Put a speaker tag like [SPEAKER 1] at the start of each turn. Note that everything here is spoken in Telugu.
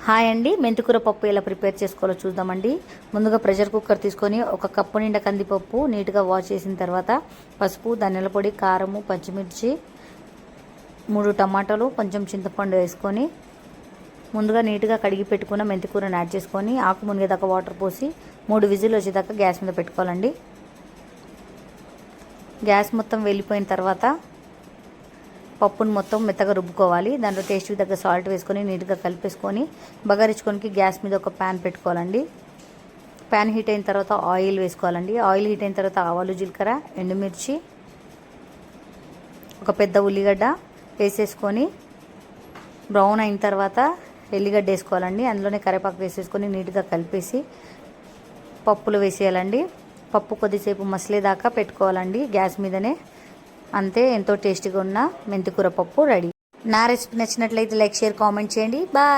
[SPEAKER 1] హాయ్ అండి, మెంతికూర పప్పు ఎలా ప్రిపేర్ చేసుకోవాలో చూద్దామండి. ముందుగా ప్రెషర్ కుక్కర్ తీసుకొని ఒక కప్పు నిండా కందిపప్పు నీట్గా వాష్ చేసిన తర్వాత పసుపు, ధనియాల పొడి, కారము, పచ్చిమిర్చి, 3 టమాటాలు, కొంచెం చింతపండు వేసుకొని ముందుగా నీట్గా కడిగి పెట్టుకున్న మెంతికూరను యాడ్ చేసుకొని ఆకు మునిగేదాకా వాటర్ పోసి 3 విజిల్ వచ్చేదాకా గ్యాస్ మీద పెట్టుకోవాలండి. గ్యాస్ మొత్తం వెళ్ళిపోయిన తర్వాత పప్పును మొత్తం మెత్తగా రుబ్బుకోవాలి. దాంట్లో టేస్ట్కి తగ్గ సాల్ట్ వేసుకొని నీట్గా కలిపేసుకొని బగారించుకోనికి గ్యాస్ మీద ఒక ప్యాన్ పెట్టుకోవాలండి. ప్యాన్ హీట్ అయిన తర్వాత ఆయిల్ వేసుకోవాలండి. ఆయిల్ హీట్ అయిన తర్వాత ఆవాలు, జీలకర్ర, ఎండుమిర్చి, ఒక పెద్ద ఉల్లిగడ్డ వేసేసుకొని బ్రౌన్ అయిన తర్వాత ఎల్లిగడ్డ వేసుకోవాలండి. అందులోనే కరివేపాకు వేసేసుకొని నీట్గా కలిపేసి పప్పులు వేసేయాలండి. పప్పు కొద్దిసేపు మసలేదాకా పెట్టుకోవాలండి గ్యాస్ మీదనే. అంతే, ఎంతో టేస్టీగా ఉన్న మెంతికూర పప్పు రెడీ. నా రెసిపీ నచ్చినట్లయితే లైక్, షేర్, కామెంట్ చేయండి. బాయ్.